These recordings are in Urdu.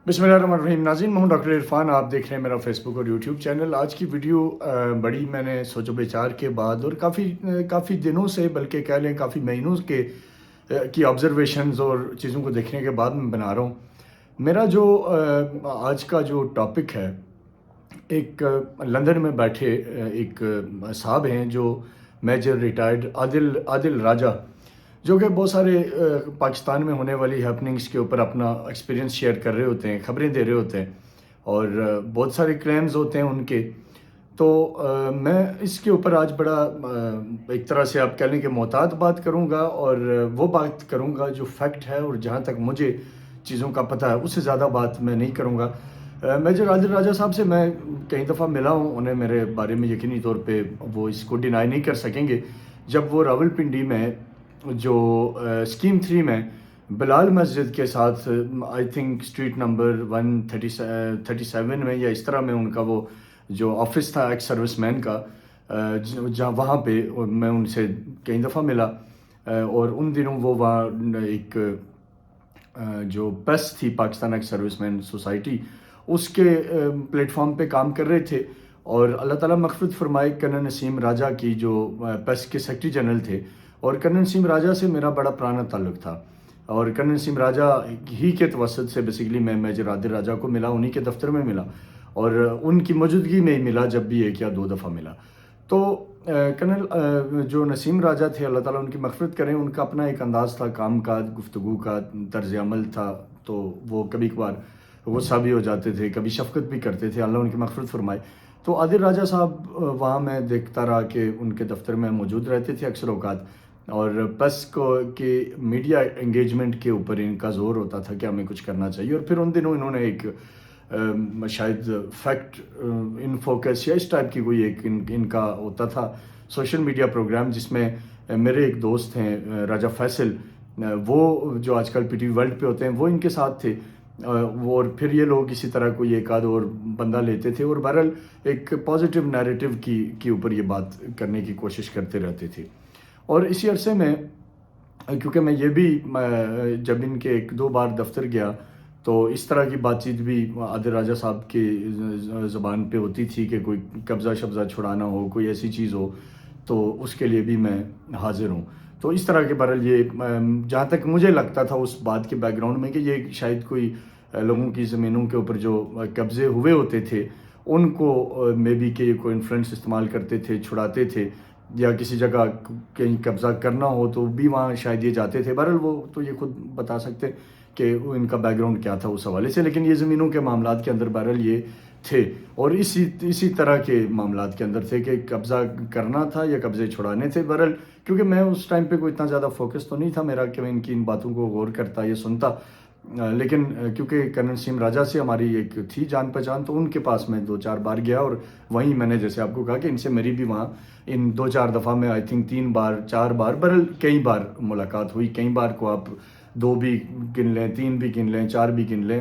بسم اللہ الرحمن الرحیم. ناظرین، محمد ڈاکٹر عرفان، آپ دیکھ رہے ہیں میرا فیس بک اور یوٹیوب چینل. آج کی ویڈیو بڑی میں نے سوچ و بچار کے بعد اور کافی دنوں سے، بلکہ کہہ لیں کافی مہینوں کی آبزرویشنز اور چیزوں کو دیکھنے کے بعد میں بنا رہا ہوں. میرا جو آج کا جو ٹاپک ہے، ایک لندن میں بیٹھے ایک صاحب ہیں جو میجر ریٹائرڈ عادل راجہ، جو کہ بہت سارے پاکستان میں ہونے والی ہیپننگز کے اوپر اپنا ایکسپیرینس شیئر کر رہے ہوتے ہیں، خبریں دے رہے ہوتے ہیں، اور بہت سارے کلیمز ہوتے ہیں ان کے. تو میں اس کے اوپر آج بڑا ایک طرح سے آپ کہہ لیں کہ محتاط بات کروں گا، اور وہ بات کروں گا جو فیکٹ ہے، اور جہاں تک مجھے چیزوں کا پتہ ہے اس سے زیادہ بات میں نہیں کروں گا. میجر عادل راجہ صاحب سے میں کئی دفعہ ملا ہوں. انہیں میرے بارے میں یقینی طور پہ وہ اس کو ڈینائی نہیں کر سکیں گے. جب وہ راولپنڈی میں جو اسکیم 3 میں بلال مسجد کے ساتھ، آئی تھنک اسٹریٹ نمبر 137 میں یا اس طرح میں ان کا وہ جو آفس تھا ایکس سروس مین کا، جہاں وہاں پہ میں ان سے کئی دفعہ ملا. اور ان دنوں وہ وہاں ایک جو پیس تھی، پاکستان ایکس سروس مین سوسائٹی، اس کے پلیٹ فارم پہ کام کر رہے تھے. اور اللہ تعالیٰ مغفرت فرمائے کرنل نسیم راجہ کی، جو پیس کے سیکرٹری جنرل تھے. اور کرنل نسیم راجہ سے میرا بڑا پرانا تعلق تھا، اور کرنل نسیم راجہ ہی کے توسط سے بیسیکلی میں میجر عادل راجہ کو ملا، انہی کے دفتر میں ملا، اور ان کی موجودگی میں ہی ملا، جب بھی 1 یا 2 دفعہ ملا. تو کرنل جو نسیم راجہ تھے، اللہ تعالیٰ ان کی مغفرت کریں، ان کا اپنا ایک انداز تھا کام کا، گفتگو کا طرز عمل تھا. تو وہ کبھی کبھار غصہ بھی ہو جاتے تھے، کبھی شفقت بھی کرتے تھے، اللہ ان کی مغفرت فرمائے. تو عادل راجہ صاحب وہاں میں دیکھتا رہا کہ ان کے دفتر میں موجود رہتے تھے اکثر اوقات، اور پس کو کہ میڈیا انگیجمنٹ کے اوپر ان کا زور ہوتا تھا کہ ہمیں کچھ کرنا چاہیے. اور پھر ان دنوں انہوں نے ایک شاید فیکٹ ان فوکس یا اس ٹائپ کی کوئی ایک ان کا ہوتا تھا سوشل میڈیا پروگرام، جس میں میرے ایک دوست ہیں راجہ فیصل، وہ جو آج کل پی ٹی وی ورلڈ پہ ہوتے ہیں، وہ ان کے ساتھ تھے. اور پھر یہ لوگ اسی طرح کوئی ایک آدھ اور بندہ لیتے تھے، اور بہرحال ایک پازیٹیو نیریٹو کی اوپر یہ بات کرنے کی کوشش کرتے رہتے تھے. اور اسی عرصے میں کیونکہ میں یہ بھی جب ان کے 1-2 بار دفتر گیا، تو اس طرح کی بات چیت بھی عادل راجہ صاحب کی زبان پہ ہوتی تھی کہ کوئی قبضہ شبضہ چھڑانا ہو، کوئی ایسی چیز ہو، تو اس کے لیے بھی میں حاضر ہوں. تو اس طرح کے بہرحال یہ جہاں تک مجھے لگتا تھا اس بات کے بیک گراؤنڈ میں کہ یہ شاید کوئی لوگوں کی زمینوں کے اوپر جو قبضے ہوئے ہوتے تھے، ان کو مے بی کہ کوئی انفلوئنس استعمال کرتے تھے، چھڑاتے تھے، یا کسی جگہ کہیں قبضہ کرنا ہو تو بھی وہاں شاید یہ جاتے تھے. بہرحال وہ تو یہ خود بتا سکتے کہ ان کا بیک گراؤنڈ کیا تھا اس حوالے سے، لیکن یہ زمینوں کے معاملات کے اندر بہرحال یہ تھے، اور اسی طرح کے معاملات کے اندر تھے کہ قبضہ کرنا تھا یا قبضے چھڑانے تھے. بہرحال کیونکہ میں اس ٹائم پہ کوئی اتنا زیادہ فوکس تو نہیں تھا میرا کہ میں ان باتوں کو غور کرتا یا سنتا، لیکن کیونکہ کرنل نسیم راجہ سے ہماری ایک تھی جان پہچان، تو ان کے پاس میں 2-4 بار گیا، اور وہیں میں نے جیسے آپ کو کہا کہ ان سے میری بھی وہاں ان 2-4 دفعہ میں آئی تھنک 3 بار 4 بار بہرحال کئی بار ملاقات ہوئی. کئی بار کو آپ 2 بھی گن لیں، 3 بھی گن لیں، 4 بھی گن لیں،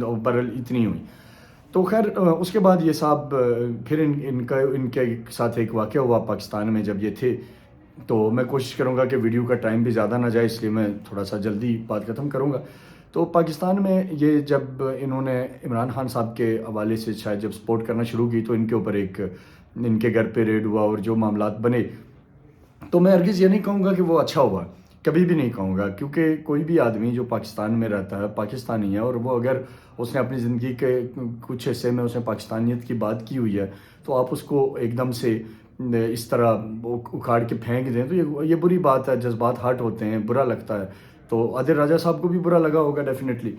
بہرحال اتنی ہوئی. تو خیر اس کے بعد یہ صاحب پھر ان کے ساتھ ایک واقعہ ہوا پاکستان میں جب یہ تھے. تو میں کوشش کروں گا کہ ویڈیو کا ٹائم بھی زیادہ نہ جائے، اس لیے میں تھوڑا سا جلدی بات ختم کروں گا. تو پاکستان میں یہ جب انہوں نے عمران خان صاحب کے حوالے سے شاید جب سپورٹ کرنا شروع کی، تو ان کے اوپر ایک ان کے گھر پہ ریڈ ہوا اور جو معاملات بنے، تو میں ہرگز یہ نہیں کہوں گا کہ وہ اچھا ہوا، کبھی بھی نہیں کہوں گا، کیونکہ کوئی بھی آدمی جو پاکستان میں رہتا ہے پاکستانی ہے، اور وہ اگر اس نے اپنی زندگی کے کچھ حصے میں اس نے پاکستانیت کی بات کی ہوئی ہے، تو آپ اس کو ایک دم سے اس طرح اکھاڑ کے پھینک دیں تو یہ بری بات ہے. جذبات ہارٹ ہوتے ہیں، برا لگتا ہے. تو عادل راجہ صاحب کو بھی برا لگا ہوگا ڈیفینیٹلی.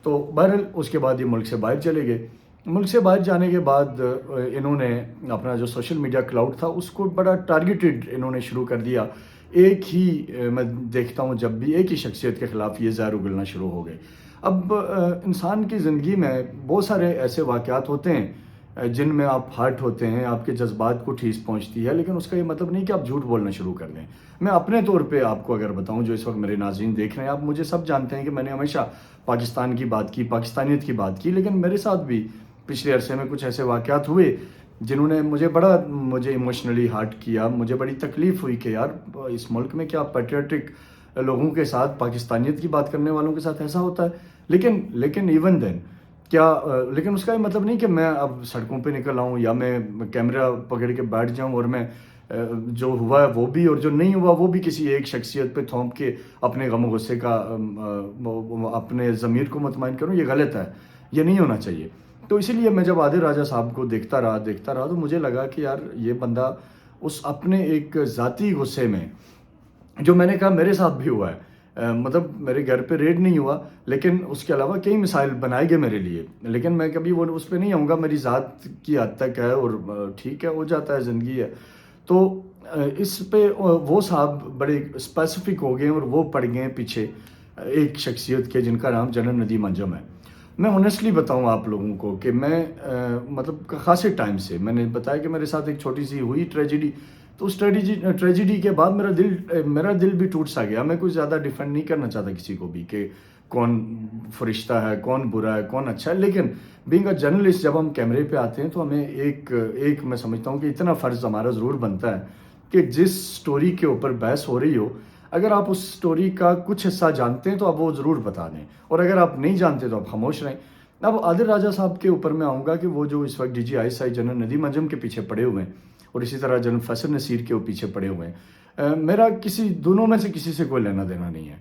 تو بہرحال اس کے بعد یہ ملک سے باہر چلے گئے. ملک سے باہر جانے کے بعد انہوں نے اپنا جو سوشل میڈیا کلاؤڈ تھا اس کو بڑا ٹارگیٹڈ انہوں نے شروع کر دیا. ایک ہی میں دیکھتا ہوں جب بھی ایک ہی شخصیت کے خلاف یہ زہر اگلنا شروع ہو گئے. اب انسان کی زندگی میں بہت سارے ایسے واقعات ہوتے ہیں جن میں آپ ہارٹ ہوتے ہیں، آپ کے جذبات کو ٹھیس پہنچتی ہے، لیکن اس کا یہ مطلب نہیں کہ آپ جھوٹ بولنا شروع کر دیں. میں اپنے طور پہ آپ کو اگر بتاؤں، جو اس وقت میرے ناظرین دیکھ رہے ہیں، آپ مجھے سب جانتے ہیں کہ میں نے ہمیشہ پاکستان کی بات کی، پاکستانیت کی بات کی، لیکن میرے ساتھ بھی پچھلے عرصے میں کچھ ایسے واقعات ہوئے جنہوں نے مجھے ایموشنلی ہارٹ کیا. مجھے بڑی تکلیف ہوئی کہ یار اس ملک میں کیا پیٹریوٹک لوگوں کے ساتھ، پاکستانیت کی بات کرنے والوں کے ساتھ ایسا ہوتا ہے. لیکن ایون دین کیا لیکن اس کا یہ مطلب نہیں کہ میں اب سڑکوں پہ نکل آؤں یا میں کیمرہ پکڑ کے بیٹھ جاؤں اور میں جو ہوا ہے وہ بھی اور جو نہیں ہوا وہ بھی کسی ایک شخصیت پہ تھوپ کے اپنے غم و غصے کا اپنے ضمیر کو مطمئن کروں. یہ غلط ہے, یہ نہیں ہونا چاہیے. تو اسی لیے میں جب عادل راجہ صاحب کو دیکھتا رہا تو مجھے لگا کہ یار یہ بندہ اس اپنے ایک ذاتی غصے میں, جو میں نے کہا میرے ساتھ بھی ہوا ہے, مطلب میرے گھر پہ ریڈ نہیں ہوا لیکن اس کے علاوہ کئی مسائل بنائے گئے میرے لیے, لیکن میں کبھی وہ اس پہ نہیں آؤں گا, میری ذات کی حد تک ہے اور ٹھیک ہے, ہو جاتا ہے, زندگی ہے. تو اس پہ وہ صاحب بڑے اسپیسیفک ہو گئے اور وہ پڑ گئے پیچھے ایک شخصیت کے جن کا نام جنرل ندیم انجم ہے. میں آنیسٹلی بتاؤں آپ لوگوں کو کہ میں مطلب خاصے ٹائم سے میں نے بتایا کہ میرے ساتھ ایک چھوٹی سی ہوئی ٹریجڈی, تو اس ٹریجڈی کے بعد میرا دل بھی ٹوٹ سا گیا. میں کچھ زیادہ ڈیفینڈ نہیں کرنا چاہتا کسی کو بھی کہ کون فرشتہ ہے, کون برا ہے, کون اچھا ہے, لیکن بینگ اے جرنلسٹ جب ہم کیمرے پہ آتے ہیں تو ہمیں ایک میں سمجھتا ہوں کہ اتنا فرض ہمارا ضرور بنتا ہے کہ جس سٹوری کے اوپر بحث ہو رہی ہو, اگر آپ اس سٹوری کا کچھ حصہ جانتے ہیں تو آپ وہ ضرور بتا دیں, اور اگر آپ نہیں جانتے تو آپ خاموش رہیں. اب عادل راجہ صاحب کے اوپر میں آؤں گا کہ وہ جو اس وقت D G I S I general Nadeem Anjum کے پیچھے پڑے ہوئے ہیں اور اسی طرح جنرل فیصل نصیر کے پیچھے پڑے ہوئے ہیں, میرا دونوں میں سے کسی سے کوئی لینا دینا نہیں ہے,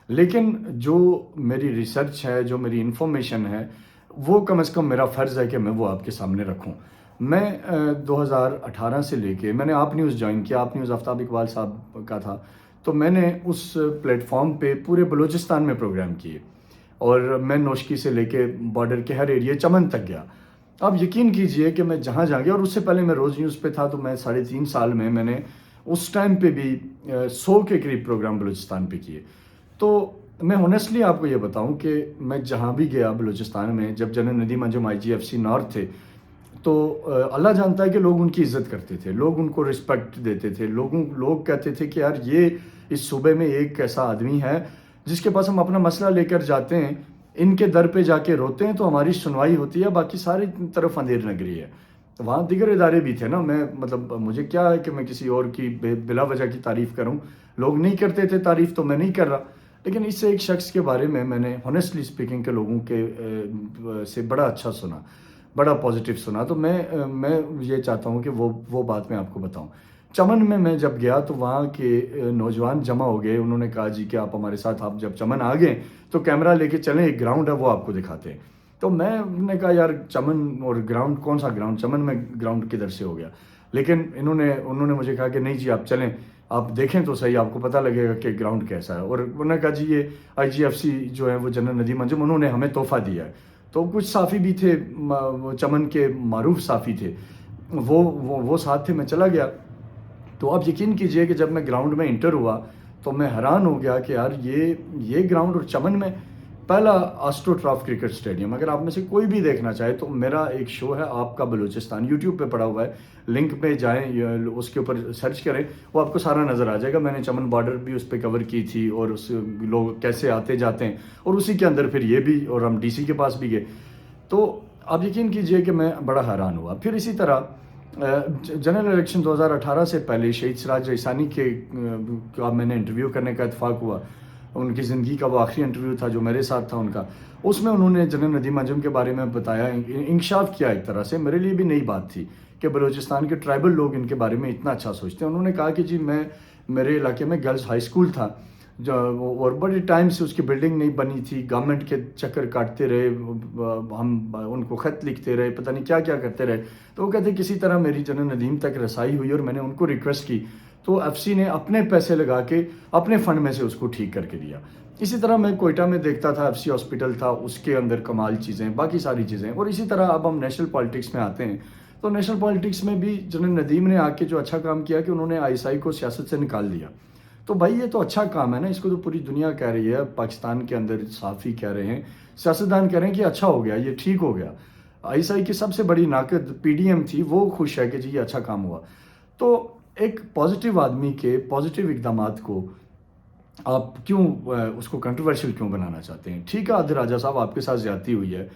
لیکن جو میری ریسرچ ہے, جو میری انفارمیشن ہے, وہ کم از کم میرا فرض ہے کہ میں وہ آپ کے سامنے رکھوں. میں 2018 سے لے کے میں نے آپ نیوز جوائن کیا, آپ نیوز آفتاب اقبال صاحب کا تھا, تو میں نے اس پلیٹ فارم پہ پورے بلوچستان میں پروگرام کیے اور میں نوشکی سے لے کے بارڈر کے ہر ایریے چمن تک گیا. آپ یقین کیجئے کہ میں جہاں گیا, اور اس سے پہلے میں روز نیوز پہ تھا, تو میں 3.5 سال میں نے اس ٹائم پہ بھی 100 کے قریب پروگرام بلوچستان پہ کیے. تو میں ہونیسٹلی آپ کو یہ بتاؤں کہ میں جہاں بھی گیا بلوچستان میں, جب جنرل ندیم انجم آئی جی ایف سی نارتھ تھے, تو اللہ جانتا ہے کہ لوگ ان کی عزت کرتے تھے, لوگ ان کو رسپیکٹ دیتے تھے, لوگ کہتے تھے کہ یار یہ اس صوبے میں ایک ایسا آدمی ہے جس کے پاس ہم اپنا مسئلہ لے کر جاتے ہیں, ان کے در پہ جا کے روتے ہیں تو ہماری سنوائی ہوتی ہے, باقی ساری طرف اندھیر نگری ہے. وہاں دیگر ادارے بھی تھے نا, میں مطلب مجھے کیا ہے کہ میں کسی اور کی بلا وجہ کی تعریف کروں, لوگ نہیں کرتے تھے تعریف تو میں نہیں کر رہا, لیکن اس سے ایک شخص کے بارے میں نے ہونیسٹلی اسپیکنگ کے لوگوں کے سے بڑا اچھا سنا, بڑا پازیٹیو سنا. تو میں یہ چاہتا ہوں کہ وہ بات میں آپ کو بتاؤں. چمن میں جب گیا تو وہاں کے نوجوان جمع ہو گئے, انہوں نے کہا جی کہ آپ ہمارے ساتھ, آپ جب چمن آ گئے تو کیمرہ لے کے چلیں, ایک گراؤنڈ ہے وہ آپ کو دکھاتے ہیں. تو میں نے کہا یار چمن اور گراؤنڈ, کون سا گراؤنڈ, چمن میں گراؤنڈ کدھر سے ہو گیا, لیکن انہوں نے مجھے کہا کہ نہیں جی آپ چلیں, آپ دیکھیں تو صحیح, آپ کو پتہ لگے گا کہ گراؤنڈ کیسا ہے. اور انہوں نے کہا جی یہ آئی جی ایف سی جو ہے وہ جنرل ندیم انجم, انہوں نے ہمیں تحفہ دیا ہے. تو کچھ صحافی بھی تھے, چمن کے معروف صحافی تھے, وہ ساتھ تھے, میں چلا گیا. تو آپ یقین کیجئے کہ جب میں گراؤنڈ میں انٹر ہوا تو میں حیران ہو گیا کہ یار یہ گراؤنڈ, اور چمن میں پہلا آسٹرو ٹراف کرکٹ اسٹیڈیم. اگر آپ میں سے کوئی بھی دیکھنا چاہے تو میرا ایک شو ہے آپ کا بلوچستان, یوٹیوب پہ پڑا ہوا ہے, لنک پہ جائیں, اس کے اوپر سرچ کریں, وہ آپ کو سارا نظر آ جائے گا. میں نے چمن بارڈر بھی اس پہ کور کی تھی, اور اس لوگ کیسے آتے جاتے ہیں, اور اسی کے اندر پھر یہ بھی, اور ہم ڈی سی کے پاس بھی گئے. تو آپ یقین کیجئے کہ میں بڑا حیران ہوا. پھر اسی طرح جنرل الیکشن 2018 سے پہلے شہید سراج رئیسانی کا میں نے انٹرویو کرنے کا اتفاق ہوا. ان کی زندگی کا وہ آخری انٹرویو تھا جو میرے ساتھ تھا ان کا. اس میں انہوں نے جنرل ندیم انجم کے بارے میں بتایا, انکشاف کیا. ایک طرح سے میرے لیے بھی نئی بات تھی کہ بلوچستان کے ٹرائبل لوگ ان کے بارے میں اتنا اچھا سوچتے ہیں. انہوں نے کہا کہ جی میرے علاقے میں گرلز ہائی اسکول تھا, اور بڑے ٹائم سے اس کی بلڈنگ نہیں بنی تھی, گورنمنٹ کے چکر کاٹتے رہے, ہم ان کو خط لکھتے رہے, پتہ نہیں کیا کرتے رہے. تو وہ کہتے کسی طرح میری جنرل ندیم تک رسائی ہوئی, اور میں نے ان کو ریکویسٹ کی تو ایف سی نے اپنے پیسے لگا کے اپنے فنڈ میں سے اس کو ٹھیک کر کے دیا. اسی طرح میں کوئٹہ میں دیکھتا تھا, ایف سی ہاسپٹل تھا, اس کے اندر کمال چیزیں, باقی ساری چیزیں. اور اسی طرح اب ہم نیشنل پالیٹکس میں آتے ہیں, تو نیشنل پالیٹکس میں بھی جنرل ندیم نے آ کے جو اچھا کام کیا کہ انہوں نے آئی ایس آئی کو سیاست سے نکال دیا. تو بھائی یہ تو اچھا کام ہے نا, اس کو تو پوری دنیا کہہ رہی ہے, پاکستان کے اندر صحافی کہہ رہے ہیں, سیاستدان کہہ رہے ہیں کہ اچھا ہو گیا, یہ ٹھیک ہو گیا. آئی ایس آئی کی سب سے بڑی ناقد پی ڈی ایم تھی, وہ خوش ہے کہ جی یہ اچھا کام ہوا. تو ایک پازیٹیو آدمی کے پازیٹیو اقدامات کو آپ کیوں اس کو کنٹروورشل کیوں بنانا چاہتے ہیں؟ ٹھیک ہے عادل راجہ صاحب آپ کے ساتھ زیادتی ہوئی ہے,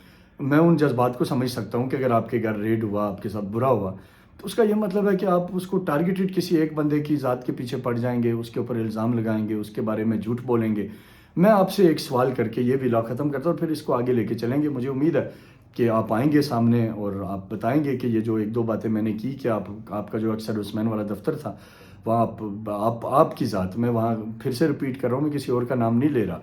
میں ان جذبات کو سمجھ سکتا ہوں کہ اگر آپ کے گھر ریڈ ہوا, آپ کے ساتھ برا ہوا, تو اس کا یہ مطلب ہے کہ آپ اس کو ٹارگیٹڈ کسی ایک بندے کی ذات کے پیچھے پڑ جائیں گے, اس کے اوپر الزام لگائیں گے, اس کے بارے میں جھوٹ بولیں گے. میں آپ سے ایک سوال کر کے یہ ویلا ختم کرتا ہوں اور پھر اس کو آگے لے کے چلیں گے. مجھے امید ہے کہ آپ آئیں گے سامنے اور آپ بتائیں گے کہ یہ جو ایک دو باتیں میں نے کی کہ آپ کا جو اکثر عثمان والا دفتر تھا وہاں آپ کی ذات، میں وہاں پھر سے ریپیٹ کر رہا ہوں، میں کسی اور کا نام نہیں لے رہا،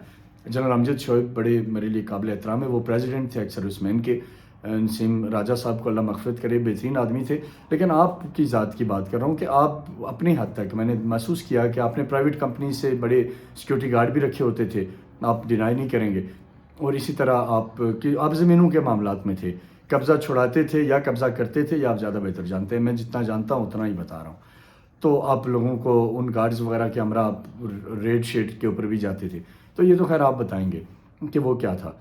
جنرل امجد شعیب بڑے میرے لیے قابل احترام ہے، وہ پریزیڈنٹ تھے اکثر عثمان کے، نسیم راجہ صاحب کو اللہ مغفرت کرے، بہترین آدمی تھے، لیکن آپ کی ذات کی بات کر رہا ہوں کہ آپ اپنی حد تک میں نے محسوس کیا کہ آپ نے پرائیویٹ کمپنی سے بڑے سیکیورٹی گارڈ بھی رکھے ہوتے تھے، آپ ڈینائی نہیں کریں گے، اور اسی طرح آپ زمینوں کے معاملات میں تھے، قبضہ چھڑاتے تھے یا قبضہ کرتے تھے، یا آپ زیادہ بہتر جانتے ہیں، میں جتنا جانتا ہوں اتنا ہی بتا رہا ہوں، تو آپ لوگوں کو ان گارڈز وغیرہ کے ہمراہ ریڈ شیٹ کے اوپر بھی جاتے تھے، تو یہ تو خیر آپ بتائیں گے کہ وہ کیا تھا۔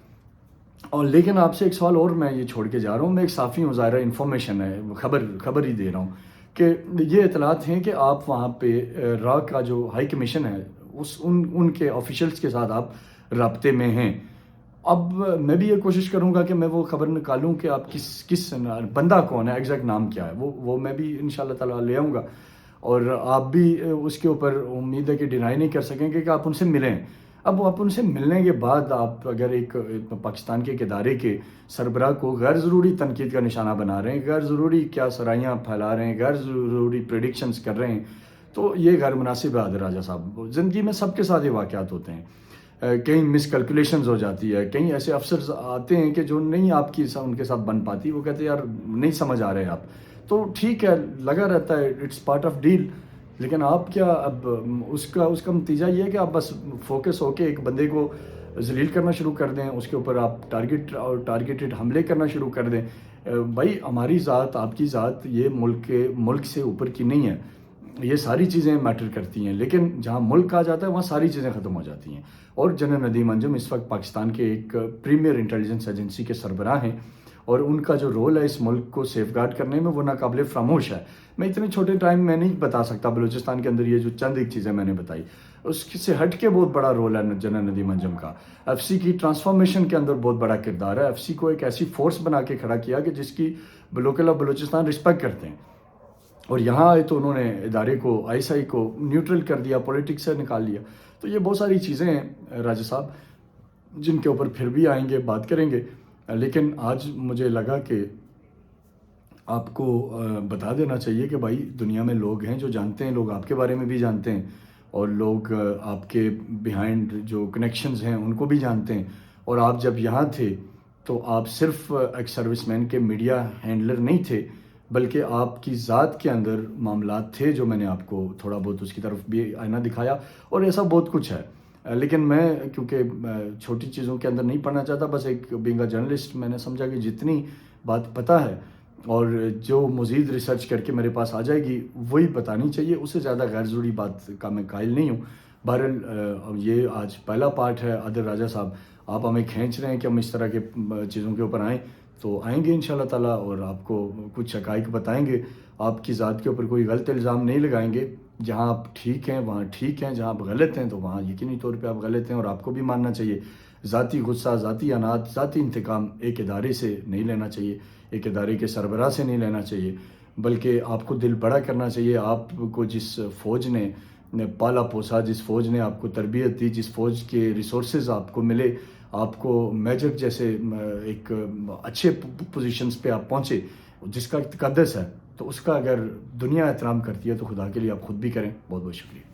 اور لیکن آپ سے ایک سوال اور میں یہ چھوڑ کے جا رہا ہوں، میں ایک صافی ہوں، ظاہرہ انفارمیشن ہے، خبر ہی دے رہا ہوں کہ یہ اطلاعات ہیں کہ آپ وہاں پہ را کا جو ہائی کمیشن ہے ان کے آفیشلز کے ساتھ آپ رابطے میں ہیں۔ اب میں بھی یہ کوشش کروں گا کہ میں وہ خبر نکالوں کہ آپ کس بندہ کون ہے، ایگزیکٹ نام کیا ہے، وہ میں بھی انشاءاللہ تعالیٰ لے آؤں گا، اور آپ بھی اس کے اوپر امید ہے کہ ڈینائی نہیں کر سکیں گے کہ آپ ان سے ملیں۔ اب آپ ان سے ملنے کے بعد آپ اگر ایک پاکستان کے ایک ادارے کے سربراہ کو غیر ضروری تنقید کا نشانہ بنا رہے ہیں، غیر ضروری کیا سرائیاں پھیلا رہے ہیں، غیر ضروری پریڈکشنز کر رہے ہیں، تو یہ غیر مناسب ہے عادل راجہ صاحب۔ زندگی میں سب کے ساتھ یہ واقعات ہوتے ہیں، کہیں مس کیلکولیشنز ہو جاتی ہے، کہیں ایسے افسرز آتے ہیں کہ جو نہیں آپ کی ان کے ساتھ بن پاتی، وہ کہتے ہیں یار نہیں سمجھ آ رہے آپ، تو ٹھیک ہے، لگا رہتا ہے، اٹس پارٹ آف ڈیل، لیکن آپ کیا اب اس کا نتیجہ یہ ہے کہ آپ بس فوکس ہو کے ایک بندے کو ذلیل کرنا شروع کر دیں، اس کے اوپر آپ ٹارگیٹڈ حملے کرنا شروع کر دیں۔ بھائی ہماری ذات، آپ کی ذات یہ ملک سے اوپر کی نہیں ہے، یہ ساری چیزیں میٹر کرتی ہیں، لیکن جہاں ملک آ جاتا ہے وہاں ساری چیزیں ختم ہو جاتی ہیں، اور جنرل ندیم انجم اس وقت پاکستان کے ایک پریمیئر انٹیلیجنس ایجنسی کے سربراہ ہیں، اور ان کا جو رول ہے اس ملک کو سیف گارڈ کرنے میں وہ ناقابل فراموش ہے۔ میں اتنے چھوٹے ٹائم میں نہیں بتا سکتا بلوچستان کے اندر یہ جو چند ایک چیزیں میں نے بتائی، اس سے ہٹ کے بہت بڑا رول ہے جنرل ندیم انجم کا۔ ایف سی کی ٹرانسفارمیشن کے اندر بہت بڑا کردار ہے، ایف سی کو ایک ایسی فورس بنا کے کھڑا کیا کہ جس کی لوکل آف بلوچستان رسپیکٹ کرتے ہیں، اور یہاں آئے تو انہوں نے ادارے کو، آئی ایس آئی کو نیوٹرل کر دیا، پولیٹکس سے نکال لیا۔ تو یہ بہت ساری چیزیں ہیں راجہ صاحب جن کے اوپر پھر بھی آئیں گے، بات کریں گے، لیکن آج مجھے لگا کہ آپ کو بتا دینا چاہیے کہ بھائی دنیا میں لوگ ہیں جو جانتے ہیں، لوگ آپ کے بارے میں بھی جانتے ہیں، اور لوگ آپ کے بیہائنڈ جو کنیکشنز ہیں ان کو بھی جانتے ہیں، اور آپ جب یہاں تھے تو آپ صرف ایک سروس مین کے میڈیا ہینڈلر نہیں تھے، بلکہ آپ کی ذات کے اندر معاملات تھے جو میں نے آپ کو تھوڑا بہت اس کی طرف بھی آئینہ دکھایا، اور ایسا بہت کچھ ہے، لیکن میں کیونکہ چھوٹی چیزوں کے اندر نہیں پڑھنا چاہتا، بس ایک بینگ اے جرنلسٹ میں نے سمجھا کہ جتنی بات پتہ ہے اور جو مزید ریسرچ کر کے میرے پاس آ جائے گی وہی بتانی چاہیے، اس سے زیادہ غیر ضروری بات کا میں قائل نہیں ہوں۔ بہرحال یہ آج پہلا پارٹ ہے عادل راجہ صاحب، آپ ہمیں کھینچ رہے ہیں کہ ہم اس طرح کے چیزوں کے اوپر آئیں، تو آئیں گے انشاءاللہ تعالیٰ، اور آپ کو کچھ حقائق بتائیں گے، آپ کی ذات کے اوپر کوئی غلط الزام نہیں لگائیں گے، جہاں آپ ٹھیک ہیں وہاں ٹھیک ہیں، جہاں آپ غلط ہیں تو وہاں یقینی طور پہ آپ غلط ہیں، اور آپ کو بھی ماننا چاہیے۔ ذاتی غصہ، ذاتی انات، ذاتی انتقام ایک ادارے سے نہیں لینا چاہیے، ایک ادارے کے سربراہ سے نہیں لینا چاہیے، بلکہ آپ کو دل بڑا کرنا چاہیے۔ آپ کو جس فوج نے پالا پوسا، جس فوج نے آپ کو تربیت دی، جس فوج کے ریسورسز آپ کو ملے، آپ کو میجر جیسے ایک اچھے پوزیشنز پہ آپ پہنچے، جس کا تقدس ہے، تو اس کا اگر دنیا احترام کرتی ہے تو خدا کے لیے آپ خود بھی کریں۔ بہت بہت شکریہ۔